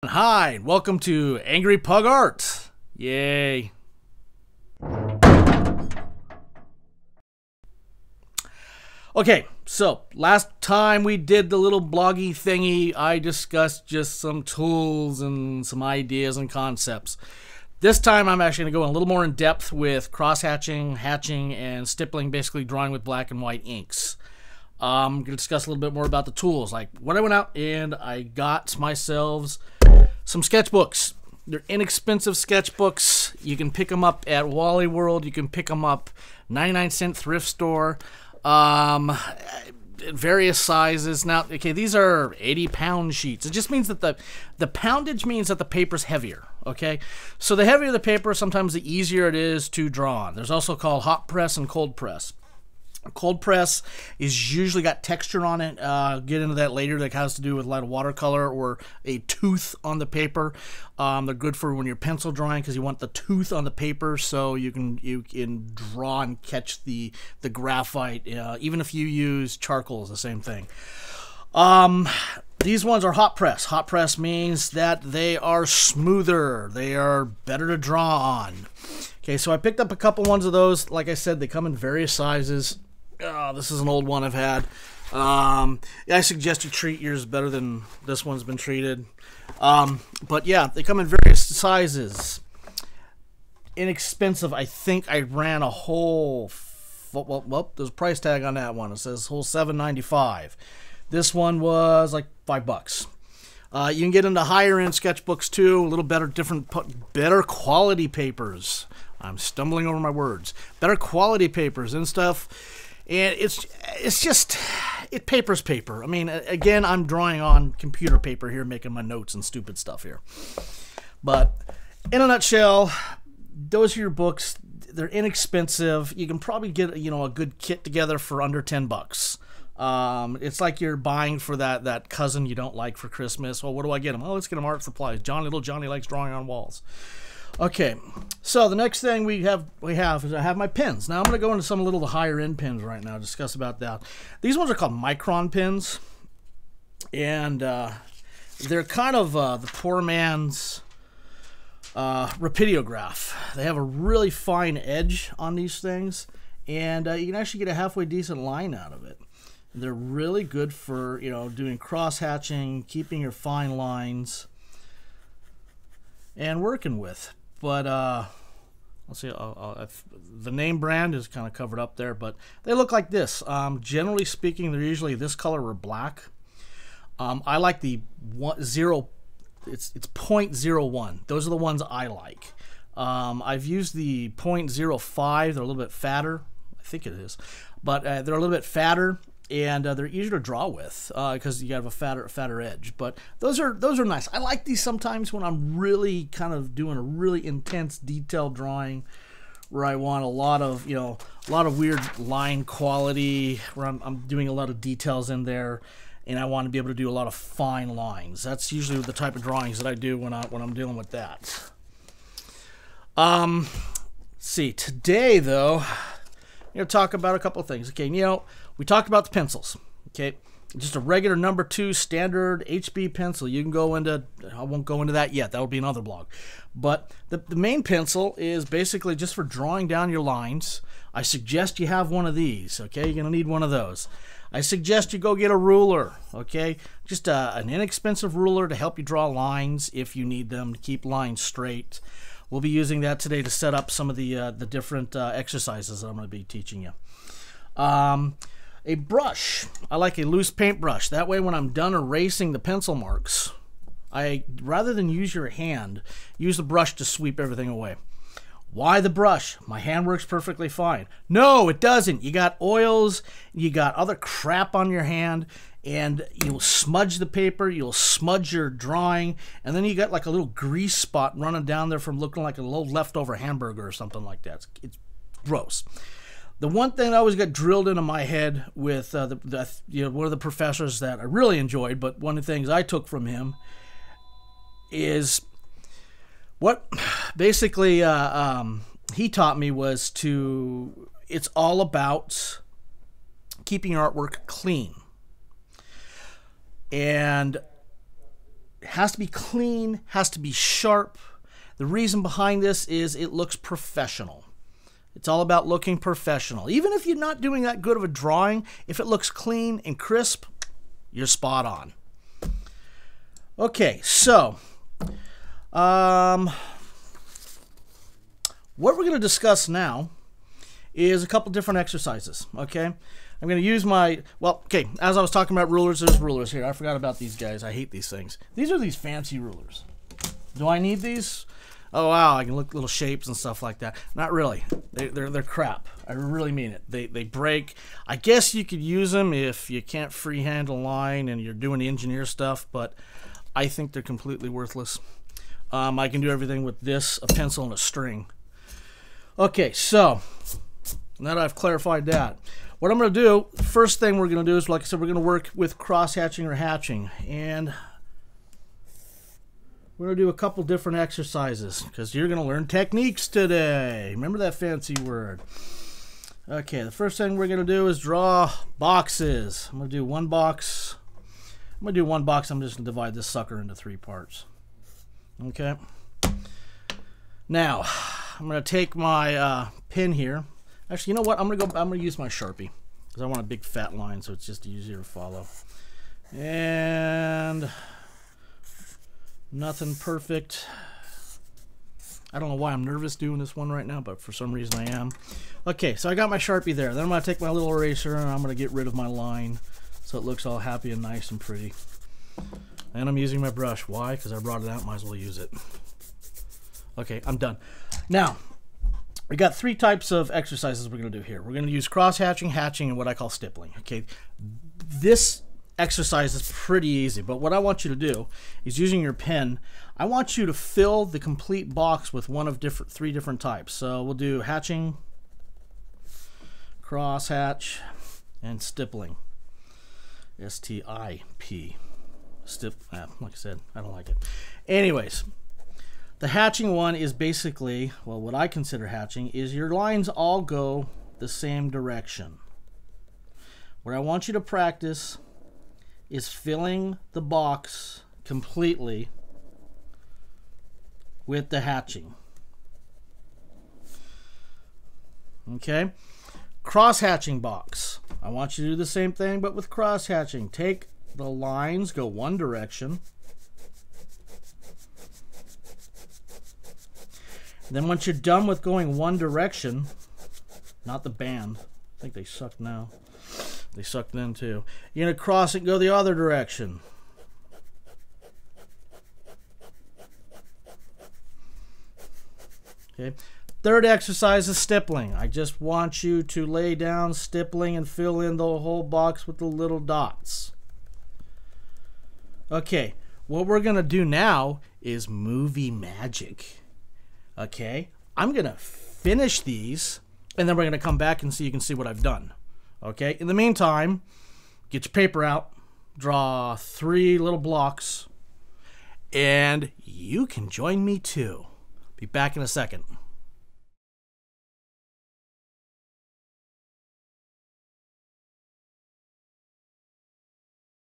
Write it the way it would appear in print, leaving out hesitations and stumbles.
Hi, and welcome to Angry Pug Art. Yay. Okay, so last time we did the little bloggy thingy, I discussed just some tools and some ideas and concepts. This time I'm actually going to go a little more in depth with cross-hatching, hatching, and stippling, basically drawing with black and white inks. I'm going to discuss a little bit more about the tools. Like when I went out and I got myself some sketchbooks. They're inexpensive sketchbooks. You can pick them up at Wally World. You can pick them up 99-cent thrift store. Various sizes. Now, okay, these are 80-pound sheets. It just means that the poundage means that the paper's heavier, okay? So the heavier the paper, sometimes the easier it is to draw on. There's also called hot press and cold press. Cold press is usually got texture on it. Get into that later. That has to do with a lot of watercolor or a tooth on the paper. They're good for when you're pencil drawing because you want the tooth on the paper so you can draw and catch the graphite. Even if you use charcoal, is the same thing. These ones are hot press. Hot press means that they are smoother. They are better to draw on. Okay, so I picked up a couple ones of those. Like I said, they come in various sizes. This is an old one I've had. I suggest you treat yours better than this one's been treated. But yeah, they come in various sizes. Inexpensive. I think I ran a whole... Well, there's a price tag on that one. It says whole $7.95. This one was like $5. You can get into higher end sketchbooks too, a little better, better quality papers. I'm stumbling over my words. Better quality papers and stuff. And it's just, paper's paper. I mean, again, I'm drawing on computer paper here, making my notes and stupid stuff here. But in a nutshell, those are your books. They're inexpensive. You can probably get, a good kit together for under $10. It's like you're buying for that cousin you don't like for Christmas. Well, what do I get him? Oh, let's get him art supplies. Little Johnny likes drawing on walls. Okay, so the next thing we have is I have my pens. Now I'm going to go into some little higher end pens right now, discuss about that. These ones are called micron pens, and they're kind of the poor man's rapidograph. They have a really fine edge on these things, and you can actually get a halfway decent line out of it. They're really good for, doing cross-hatching, keeping your fine lines, and working with. But, let's see, the name brand is kind of covered up there, but they look like this. Generally speaking, they're usually this color or black. I like the it's .01. Those are the ones I like. I've used the .05. They're a little bit fatter. I think it is. But they're a little bit fatter. And they're easier to draw with because you have a fatter edge. But those are nice. I like these sometimes when I'm really kind of doing a really intense detailed drawing, where I want a lot of weird line quality, where I'm doing a lot of details in there, and I want to be able to do a lot of fine lines. That's usually the type of drawings that I do when I'm dealing with that. See, today though, I'm going to talk about a couple of things. Okay, we talked about the pencils, okay? Just a regular number 2 standard HB pencil. You can go into, I won't go into that yet. That will be another blog. But the main pencil is basically just for drawing down your lines. I suggest you have one of these, okay? You're going to need one of those. I suggest you go get a ruler, okay? Just an inexpensive ruler to help you draw lines if you need them, to keep lines straight. We'll be using that today to set up some of the different exercises that I'm going to be teaching you. A brush. I like a loose paintbrush. That way when I'm done erasing the pencil marks, rather than use your hand, use the brush to sweep everything away. Why the brush? My hand works perfectly fine. No, it doesn't. You got oils, you got other crap on your hand, and you'll smudge the paper, you'll smudge your drawing, and then you got like a little grease spot running down there from looking like a little leftover hamburger or something like that. It's gross. The one thing that always got drilled into my head with one of the professors that I really enjoyed, but one of the things I took from him is what basically he taught me was it's all about keeping your artwork clean. And has to be clean, has to be sharp. The reason behind this is it looks professional. It's all about looking professional. Even if you're not doing that good of a drawing, if it looks clean and crisp, you're spot on. Okay, so what we're going to discuss now is a couple different exercises, okay? I'm going to use my, well, okay, as I was talking about rulers, there's rulers here. I forgot about these guys. I hate these things. These are these fancy rulers. Do I need these? Oh, wow, I can look little shapes and stuff like that. Not really. They're crap. I really mean it. They break. I guess you could use them if you can't freehand a line and you're doing the engineer stuff, but I think they're completely worthless. I can do everything with this, a pencil, and a string. Okay, so now that I've clarified that, what I'm going to do, first thing we're going to do is, like I said, we're going to work with cross-hatching or hatching. And we're going to do a couple different exercises because you're going to learn techniques today. Remember that fancy word. Okay, the first thing we're going to do is draw boxes. I'm going to do one box. I'm just going to divide this sucker into 3 parts. Okay. Now, I'm going to take my pin here. Actually, you know what? I'm going to use my Sharpie because I want a big fat line so it's just easier to follow. And nothing perfect. I don't know why I'm nervous doing this one right now, but for some reason I am. Okay, so I got my Sharpie there. Then I'm going to take my little eraser and I'm going to get rid of my line so it looks all happy and nice and pretty. And I'm using my brush. Why? Because I brought it out, might as well use it. Okay, I'm done. Now, we got 3 types of exercises we're going to do here. We're going to use cross-hatching, hatching, and what I call stippling. Okay, this exercise is pretty easy, but what I want you to do is, using your pen, I want you to fill the complete box with one of 3 different types. So we'll do hatching, cross-hatch, and stippling. S-T-I-P. Like I said, I don't like it. Anyways, the hatching one is basically, well, what I consider hatching is your lines all go the same direction. What I want you to practice is filling the box completely with the hatching. Okay? Cross-hatching box. I want you to do the same thing, but with cross-hatching. Take the lines, go one direction. Then once you're done with going one direction, not the band, I think they suck now. They suck then too. You're going to cross it and go the other direction. Okay. Third exercise is stippling. I just want you to lay down stippling and fill in the whole box with the little dots. Okay, what we're going to do now is movie magic. Okay, I'm going to finish these, and then we're going to come back and so you can see what I've done. Okay, in the meantime, get your paper out, draw 3 little blocks, and you can join me too. Be back in a second.